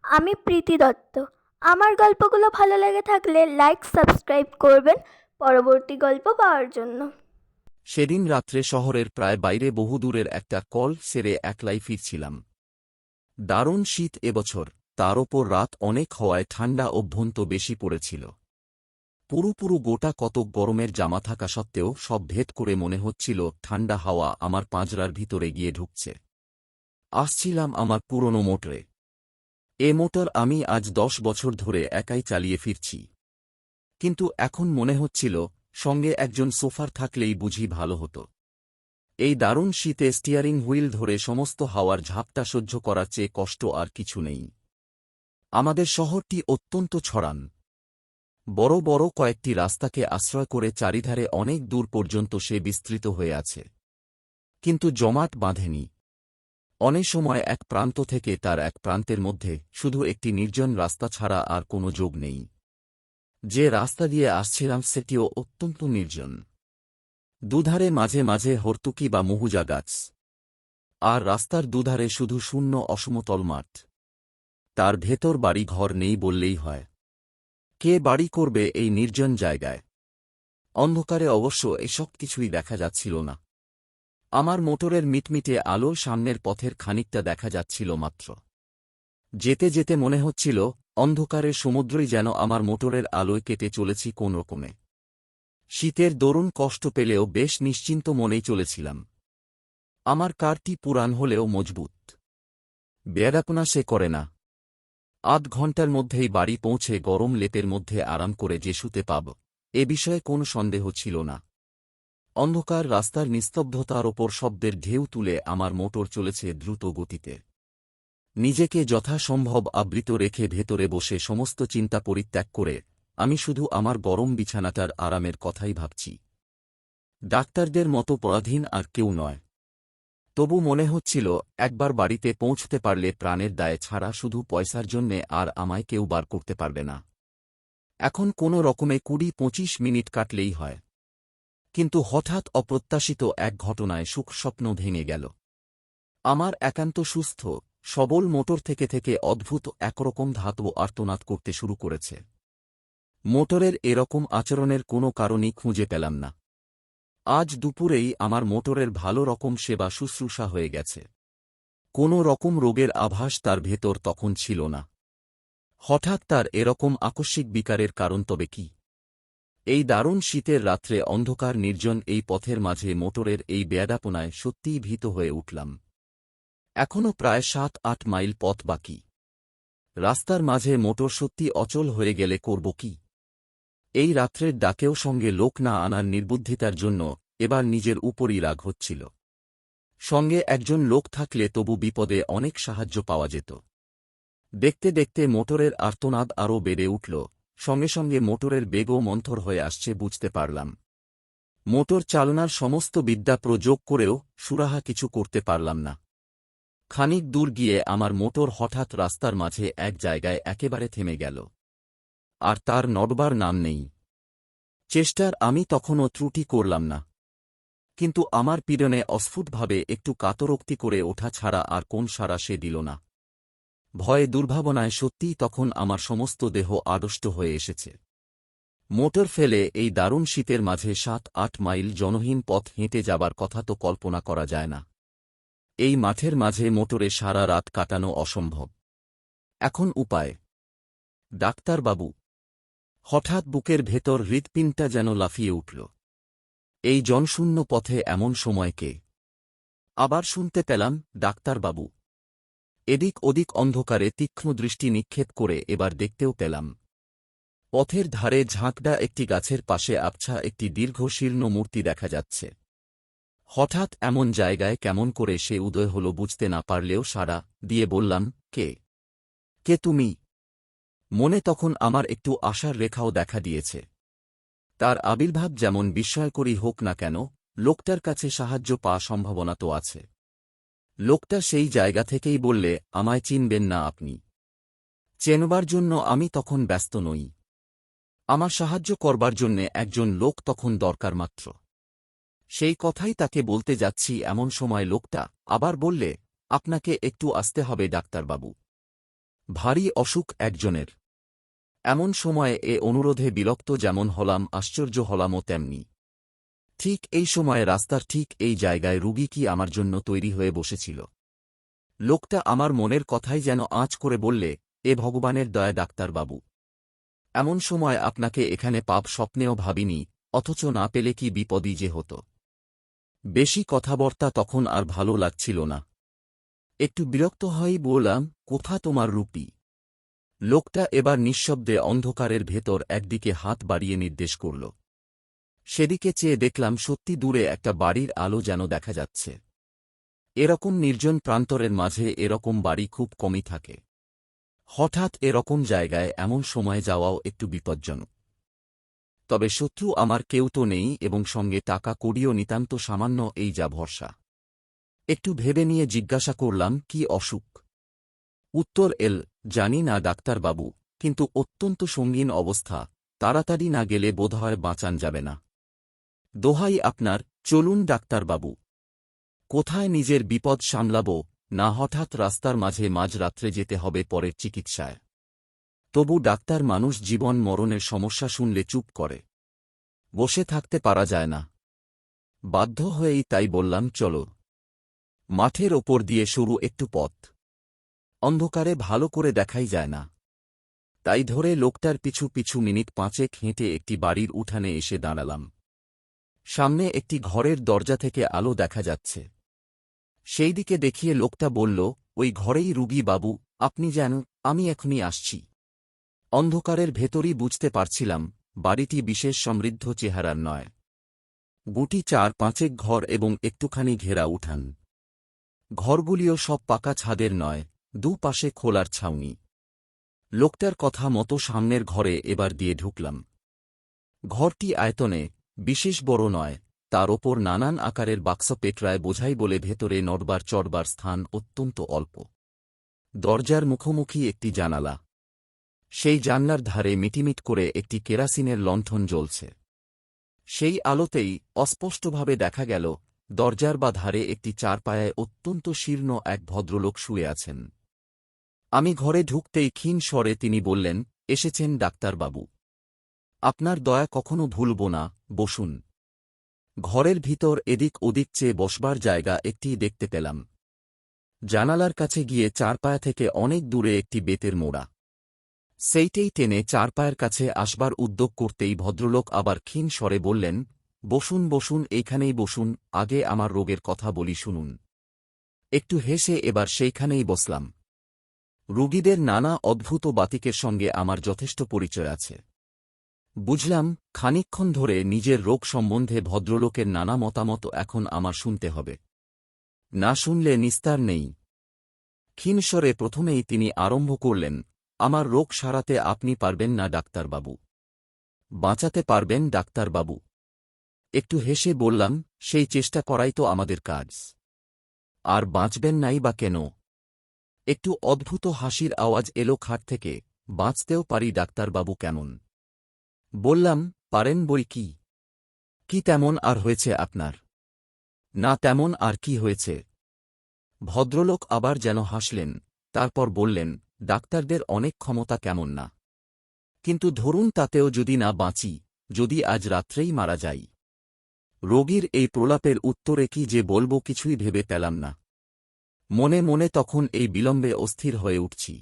আমি প্রীতি দত্ত। আমার গল্পগুলো ভালো লেগে থাকলে লাইক সাবস্ক্রাইব করবেন পরবর্তী গল্প পাওয়ার জন্য। সেদিন রাত্রে শহরের প্রায় বাইরে বহুদূরের একটা কল সেরে একলাই ফিরছিলাম। দারুণ শীত এবছর, তার ওপর রাত অনেক হওয়ায় ঠান্ডা অভ্যন্ত বেশি পড়েছিল। পুরো গোটা কতক গরমের জামা থাকা সত্ত্বেও সব ভেদ করে মনে হচ্ছিল ঠান্ডা হাওয়া আমার পাঁজরার ভিতরে গিয়ে ঢুকছে। আসছিলাম আমার পুরনো মোটরে। এ মোটর আমি আজ 10 বছর ধরে একাই চালিয়ে ফিরছি। কিন্তু এখন মনে হচ্ছিল সঙ্গে একজন সোফার থাকলেই বুঝি ভালো হতো। এই দারুণ শীতে স্টিয়ারিং হুইল ধরে সমস্ত হাওয়ার ঝাপটা সহ্য করার চেয়ে কষ্ট আর কিছু নেই। আমাদের শহরটি অত্যন্ত ছড়ান। বড় বড় কয়েকটি রাস্তাকে আশ্রয় করে চারিধারে অনেক দূর পর্যন্ত সে বিস্তৃত হয়ে আছে, কিন্তু জমাট বাঁধেনি। অনেক সময় এক প্রান্ত থেকে তার এক প্রান্তের মধ্যে শুধু একটি নির্জন রাস্তা ছাড়া আর কোনো যোগ নেই। যে রাস্তা দিয়ে আসছিলাম সেটিও অত্যন্ত নির্জন। দুধারে মাঝে মাঝে হর্তুকি বা মহুজা গাছ, আর রাস্তার দুধারে শুধু শূন্য অসমতল মাঠ। তার ভেতর বাড়ি ঘর নেই বললেই হয়। কে বাড়ি করবে এই নির্জন জায়গায়? অন্ধকারে অবশ্য এসব কিছুই দেখা যাচ্ছিল না। আমার মোটরের মিটমিটে আলো সামনের পথের খানিকটা দেখা যাচ্ছিল মাত্র। যেতে যেতে মনে হচ্ছিল অন্ধকারের সমুদ্রই যেন আমার মোটরের আলোয় কেটে চলেছি কোন রকমে। শীতের দরুণ কষ্ট পেলেও বেশ নিশ্চিন্ত মনেই চলেছিলাম। আমার কারটি পুরান হলেও মজবুত। বেয়ারাপনা সে করে না। আধ ঘণ্টার মধ্যেই বাড়ি পৌঁছে গরম লেপের মধ্যে আরাম করে যে শুতে পাব, এ বিষয়ে কোনো সন্দেহ ছিল না। অন্ধকার রাস্তার নিস্তব্ধতার ওপর শব্দের ঢেউ তুলে আমার মোটর চলেছে দ্রুত গতিতে। নিজেকে যথাসম্ভব আবৃত রেখে ভেতরে বসে সমস্ত চিন্তা পরিত্যাগ করে আমি শুধু আমার গরম বিছানাটার আরামের কথাই ভাবছি। ডাক্তারদের মতো পরাধীন আর কেউ নয়। তবু মনে হচ্ছিল একবার বাড়িতে পৌঁছতে পারলে প্রাণের দায়ে ছাড়া শুধু পয়সার জন্যে আর আমায় কেউ বার করতে পারবে না। এখন কোনো রকমে 20-25 মিনিট কাটলেই হয়। কিন্তু হঠাৎ অপ্রত্যাশিত এক ঘটনায় সুখস্বপ্ন ভেঙে গেল। আমার একান্ত সুস্থ সবল মোটর থেকে থেকে অদ্ভুত একরকম ধাতব আর্তনাদ করতে শুরু করেছে। মোটরের এরকম আচরণের কোনো কারণই খুঁজে পেলাম না। আজ দুপুরেই আমার মোটরের ভালো রকম সেবা শুশ্রূষা হয়ে গেছে। কোনো রকম রোগের আভাস তার ভেতর তখন ছিল না। হঠাৎ তার এরকম আকস্মিক বিকারের কারণ তবে কি? এই দারুণ শীতের রাত্রে অন্ধকার নির্জন এই পথের মাঝে মোটরের এই বেয়াদাপনায় সত্যিই ভীত হয়ে উঠলাম। এখনও প্রায় 7-8 মাইল পথ বাকি। রাস্তার মাঝে মোটর সত্যি অচল হয়ে গেলে করব কি? এই রাত্রের ডাকেও সঙ্গে লোক না আনার নির্বুদ্ধিতার জন্য এবার নিজের উপরই রাগ হচ্ছিল। সঙ্গে একজন লোক থাকলে তবু বিপদে অনেক সাহায্য পাওয়া যেত। দেখতে দেখতে মোটরের আর্তনাদ আরও বেড়ে উঠল, সঙ্গে সঙ্গে মোটরের বেগও মন্থর হয়ে আসছে বুঝতে পারলাম। মোটর চালনার সমস্ত বিদ্যা প্রয়োগ করেও সুরাহা কিছু করতে পারলাম না। খানিক দূর গিয়ে আমার মোটর হঠাৎ রাস্তার মাঝে এক জায়গায় একেবারে থেমে গেল। আর তার নড়বার নাম নেই। চেষ্টার আমি তখনও ত্রুটি করলাম না। কিন্তু আমার পীড়নে অস্ফুটভাবে একটু কাতরোক্তি করে ওঠা ছাড়া আর কোন সাড়া সে দিল না। ভয়ে দুর্ভাবনায় সত্যিই তখন আমার সমস্ত দেহ আড়ষ্ট হয়ে এসেছে। মোটর ফেলে এই দারুণ শীতের মাঝে 7-8 মাইল জনহীন পথ হেঁটে যাবার কথা তো কল্পনা করা যায় না। এই মাঠের মাঝে মোটরে সারা রাত কাটানো অসম্ভব। এখন উপায়? ডাক্তারবাবু। হঠাৎ বুকের ভেতর হৃৎপিণ্ডটা যেন লাফিয়ে উঠল। এই জনশূন্য পথে এমন সময় কে? আবার শুনতে পেলাম, ডাক্তারবাবু। এদিক ওদিক অন্ধকারে তীক্ষ্ণ দৃষ্টি নিক্ষেপ করে এবার দেখতেও পেলাম। পথের ধারে ঝাঁকড়া একটি গাছের পাশে আবছা একটি দীর্ঘ শীর্ণ মূর্তি দেখা যাচ্ছে। হঠাৎ এমন জায়গায় কেমন করে সে উদয় হল বুঝতে না পারলেও সাড়া দিয়ে বললাম, কে? কে তুমি? মনে তখন আমার একটু আশার রেখাও দেখা দিয়েছে। তার আবির্ভাব যেমন বিস্ময়করী হোক না কেন, লোকটার কাছে সাহায্য পাওয়া সম্ভাবনা তো আছে। লোকটা সেই জায়গা থেকেই বললে, আমায় চিনবেন না আপনি। চেনবার জন্য আমি তখন ব্যস্ত নই। আমার সাহায্য করবার জন্যে একজন লোক তখন দরকার মাত্র। সেই কথাই তাকে বলতে যাচ্ছি এমন সময় লোকটা আবার বললে, আপনাকে একটু আসতে হবে ডাক্তারবাবু। ভারী অসুখ একজনের। এমন সময়ে এ অনুরোধে বিরক্ত যেমন হলাম, আশ্চর্য হলামও তেমনি। ঠিক এই সময়ে রাস্তার ঠিক এই জায়গায় রুগী কি আমার জন্য তৈরি হয়ে বসেছিল। লোকটা আমার মনের কথাই যেন আঁচ করে বললে, এ ভগবানের দয়া ডাক্তারবাবু, এমন সময় আপনাকে এখানে পাপ স্বপ্নেও ভাবিনি, অথচ না পেলে কি বিপদই যে হতো। বেশি কথাবার্তা তখন আর ভালো লাগছিল না। একটু বিরক্ত হয়েই বললাম, কোথা তোমার রূপী? লোকটা এবার নিঃশব্দে অন্ধকারের ভেতর একদিকে হাত বাড়িয়ে নির্দেশ করল। সেদিকে চেয়ে দেখলাম সত্যি দূরে একটা বাড়ির আলো যেন দেখা যাচ্ছে। এরকম নির্জন প্রান্তরের মাঝে এরকম বাড়ি খুব কমই থাকে। হঠাৎ এরকম জায়গায় এমন সময়ে যাওয়াও একটু বিপজ্জনক। তবে শত্রু আমার কেউ তো নেই এবং সঙ্গে টাকা কড়িও নিতান্ত সামান্য, এই যা ভরসা। একটু ভেবে নিয়ে জিজ্ঞাসা করলাম, কি অসুখ? উত্তর এল, জানি না ডাক্তারবাবু, কিন্তু অত্যন্ত সঙ্গীন অবস্থা, তাড়াতাড়ি না গেলে বোধহয় বাঁচান যাবে না। দোহাই আপনার, চলুন ডাক্তারবাবু। কোথায় নিজের বিপদ সামলাব, না হঠাৎ রাস্তার মাঝে মাঝরাত্রে যেতে হবে পরের চিকিৎসায়। তবু ডাক্তার মানুষ, জীবন মরণের সমস্যা শুনলে চুপ করে, বসে থাকতে পারা যায় না। বাধ্য হয়েই তাই বললাম, চলো। মাঠের ওপর দিয়ে সরু একটু পথ, অন্ধকারে ভালো করে দেখাই যায় না। তাই ধরে লোকটার পিছু পিছু মিনিট পাঁচেক হেঁটে একটি বাড়ির উঠানে এসে দাঁড়ালাম। সামনে একটি ঘরের দরজা থেকে আলো দেখা যাচ্ছে। সেই দিকে দেখিয়ে লোকটা বলল, ওই ঘরেই রুগী বাবু, আপনি যেন, আমি এখনই আসছি। অন্ধকারের ভেতরই বুঝতে পারছিলাম বাড়িটি বিশেষ সমৃদ্ধ চেহারার নয়। গুটি চার পাঁচেক ঘর এবং একটুখানি ঘেরা উঠান। ঘরগুলিও সব পাকা ছাদের নয়, দুপাশে খোলার ছাউনি। লোকটার কথা মতো সামনের ঘরে এবার দিয়ে ঢুকলাম। ঘরটি আয়তনে বিশেষ বড় নয়, তার ওপর নানান আকারের বাক্স পেটরায় বোঝাই বলে ভেতরে নড়বার চড়বার স্থান অত্যন্ত অল্প। দরজার মুখোমুখি একটি জানালা। সেই জানলার ধারে মিটিমিট করে একটি কেরাসিনের লণ্ঠন জ্বলছে। সেই আলোতেই অস্পষ্টভাবে দেখা গেল দরজার বা ধারে একটি চারপায়ায় অত্যন্ত শীর্ণ এক ভদ্রলোক শুয়ে আছেন। আমি ঘরে ঢুকতেই ক্ষীণ স্বরে তিনি বললেন, এসেছেন ডাক্তারবাবু, আপনার দয়া কখনো ভুলব না, বসুন। ঘরের ভিতর এদিক ওদিক চেয়ে বসবার জায়গা একটি দেখতে পেলাম। জানালার কাছে গিয়ে চারপায়া থেকে অনেক দূরে একটি বেতের মোড়া। সেইটেই টেনে চারপায়ের কাছে আসবার উদ্যোগ করতেই ভদ্রলোক আবার ক্ষীণ স্বরে বললেন, বসুন বসুন, এইখানেই বসুন, আগে আমার রোগের কথা বলি শুনুন। একটু হেসে এবার সেইখানেই বসলাম। রুগীদের নানা অদ্ভুত বাতিকের সঙ্গে আমার যথেষ্ট পরিচয় আছে। বুঝলাম খানিকক্ষণ ধরে নিজের রোগ সম্বন্ধে ভদ্রলোকের নানা মতামত এখন আমার শুনতে হবে। না শুনলে নিস্তার নেই। ক্ষীণস্বরে প্রথমেই তিনি আরম্ভ করলেন, আমার রোগ সারাতে আপনি পারবেন না ডাক্তারবাবু। বাঁচাতে পারবেন ডাক্তারবাবু। একটু হেসে বললাম, সেই চেষ্টা করাই তো আমাদের কাজ। আর বাঁচবেন নাই বা কেন? একটু অদ্ভুত হাসির আওয়াজ এলো খাট থেকে, বাঁচতেও পারি ডাক্তারবাবু। কেমন? বললাম, পারেন বই কি। কি তেমন আর হয়েছে আপনার? না তেমন আর কি হয়েছে। ভদ্রলোক আবার যেন হাসলেন, তারপর বললেন, ডাক্তারদের অনেক ক্ষমতা কেমন না। কিন্তু ধরুন তাতেও যদি না বাঁচি, যদি আজ রাত্রেই মারা যাই। রোগীর এই প্রলাপের উত্তরে কি যে বলবো কিছুই ভেবে পেলাম না। মনে মনে তখন এই বিলম্বে অস্থির হয়ে উঠছি।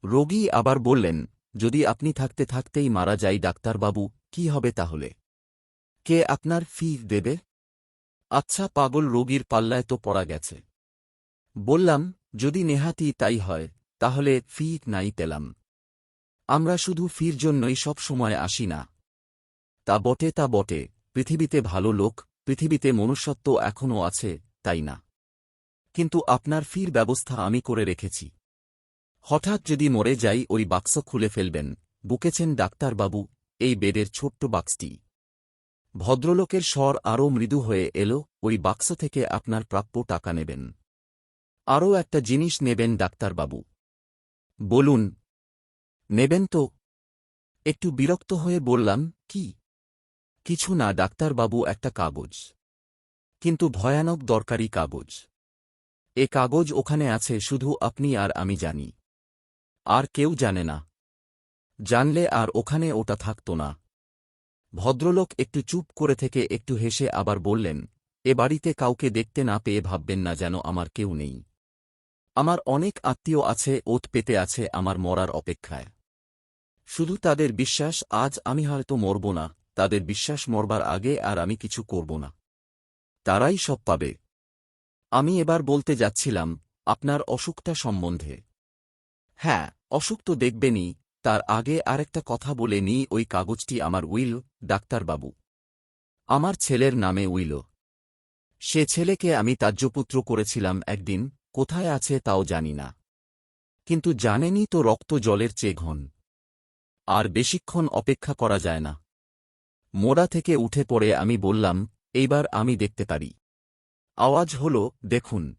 রোগী আবার বললেন, যদি আপনি থাকতে থাকতেই মারা যাই ডাক্তারবাবু, কি হবে তাহলে? কে আপনার ফি দেবে? আচ্ছা পাগল রোগীর পাল্লায় তো পড়া গেছে। বললাম, যদি নেহাতি তাই হয়, তাহলে ফি নাই পেলাম। আমরা শুধু ফির জন্যই সব সময় আসি না। তা বটে তা বটে, পৃথিবীতে ভালো লোক, পৃথিবীতে মনুষ্যত্ব এখনও আছে, তাই না? কিন্তু আপনার ফির ব্যবস্থা আমি করে রেখেছি। হঠাৎ যদি মরে যাই ওই বাক্স খুলে ফেলবেন, বুকেছেন ডাক্তারবাবু, এই বেডের ছোট্ট বাক্সটি। ভদ্রলোকের স্বর আরও মৃদু হয়ে এল, ওই বাক্স থেকে আপনার প্রাপ্য টাকা নেবেন। আরও একটা জিনিস নেবেন ডাক্তারবাবু। বলুন, নেবেন তো? একটু বিরক্ত হয়ে বললাম, কি? কিছু না ডাক্তারবাবু, একটা কাগজ। কিন্তু ভয়ানক দরকারি কাগজ। এ কাগজ ওখানে আছে, শুধু আপনি আর আমি জানি। আর কেউ জানে না। জানলে আর ওখানে ওটা থাকত না। ভদ্রলোক একটু চুপ করে থেকে একটু হেসে আবার বললেন, এ বাড়িতে কাউকে দেখতে না পেয়ে ভাববেন না যেন আমার কেউ নেই। আমার অনেক আত্মীয় আছে, ওত পেতে আছে আমার মরার অপেক্ষায়। শুধু তাদের বিশ্বাস আজ আমি হয়তো মরব না, তাদের বিশ্বাস মরবার আগে আর আমি কিছু করব না। তারাই সব পাবে। আমি এবার বলতে যাচ্ছিলাম আপনার অসুখটা সম্বন্ধে। হ্যাঁ, অসুখ তো দেখবেনই, তার আগে আরেকটা কথা বলে নিই। ওই কাগজটি আমার উইল, ডাক্তারবাবু। আমার ছেলের নামে উইল। সে ছেলেকে আমি ত্যায্যপুত্র করেছিলাম একদিন, কোথায় আছে তাও জানি না। কিন্তু জানেনই তো রক্ত জলের চেয়ে ঘন। আর বেশিক্ষণ অপেক্ষা করা যায় না। মোড়া থেকে উঠে পড়ে আমি বললাম, এইবার আমি দেখতে পারি। আওয়াজ হল, দেখুন।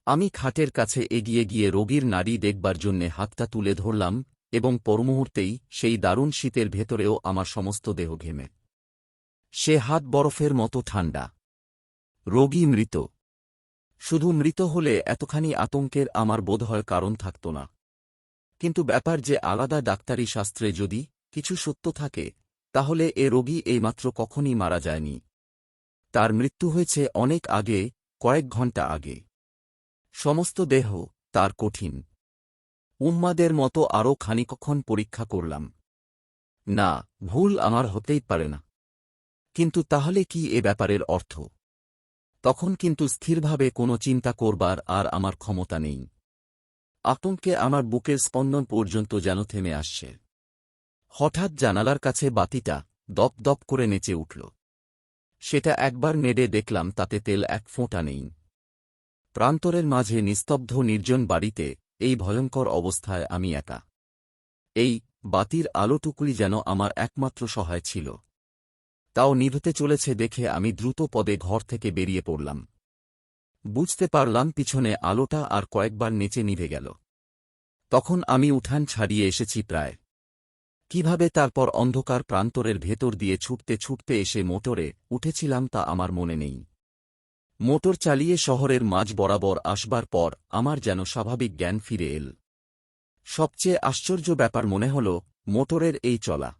আমি খাটের কাছে এগিয়ে গিয়ে রোগীর নাড়ি দেখবার জন্যে হাতটা তুলে ধরলাম, এবং পরমুহূর্তেই সেই দারুণ শীতের ভেতরেও আমার সমস্ত দেহ ঘেমে। সে হাত বরফের মতো ঠান্ডা। রোগী মৃত। শুধু মৃত হলে এতখানি আতঙ্কের আমার বোধহয় কারণ থাকত না। কিন্তু ব্যাপার যে আলাদা, ডাক্তারি শাস্ত্রে যদি কিছু সত্য থাকে, তাহলে এ রোগী এইমাত্র কখনই মারা যায়নি। তার মৃত্যু হয়েছে অনেক আগে, কয়েক ঘণ্টা আগে। সমস্ত দেহ তার কঠিন। উন্মাদের মতো আরও খানিকক্ষণ পরীক্ষা করলাম। না, ভুল আমার হতেই পারে না। কিন্তু তাহলে কি এ ব্যাপারের অর্থ? তখন কিন্তু স্থিরভাবে কোনো চিন্তা করবার আর আমার ক্ষমতা নেই। আতঙ্কে আমার বুকের স্পন্দন পর্যন্ত যেন থেমে আসছে। হঠাৎ জানালার কাছে বাতিটা দপ দপ করে নেচে উঠল। সেটা একবার নেড়ে দেখলাম তাতে তেল এক ফোঁটা নেই। প্রান্তরের মাঝে নিস্তব্ধ নির্জন বাড়িতে এই ভয়ঙ্কর অবস্থায় আমি একা। এই বাতির আলোটুকুই যেন আমার একমাত্র সহায় ছিল। তাও নিভতে চলেছে দেখে আমি দ্রুত পদে ঘর থেকে বেরিয়ে পড়লাম। বুঝতে পারলাম পিছনে আলোটা আর কয়েকবার নেচে নিভে গেল। তখন আমি উঠান ছাড়িয়ে এসেছি প্রায়। কিভাবে তারপর অন্ধকার প্রান্তরের ভেতর দিয়ে ছুটতে ছুটতে এসে মোটরে উঠেছিলাম তা আমার মনে নেই। মোটর চালিয়ে শহরের মাঝ বরাবর আসবার পর আমার যেন স্বাভাবিক জ্ঞান ফিরে এল। সবচেয়ে আশ্চর্য ব্যাপার মনে হল মোটরের এই চলা।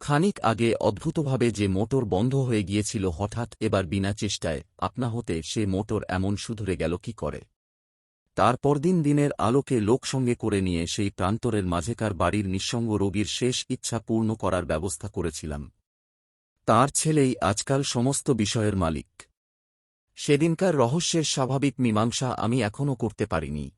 খানিক আগে অদ্ভুতভাবে যে মোটর বন্ধ হয়ে গিয়েছিল, হঠাৎ এবার বিনা চেষ্টায় আপনা হতে সে মোটর এমন শুধরে গেল কি করে। তারপর দিনের আলোকে লোক সঙ্গে করে নিয়ে সেই প্রান্তরের মাঝেকার বাড়ির নিঃসঙ্গ রোগীর শেষ ইচ্ছা পূর্ণ করার ব্যবস্থা করেছিলাম। তার ছেলেই আজকাল সমস্ত বিষয়ের মালিক। সেদিনকার রহস্যের স্বাভাবিক মীমাংসা আমি এখনও করতে পারিনি।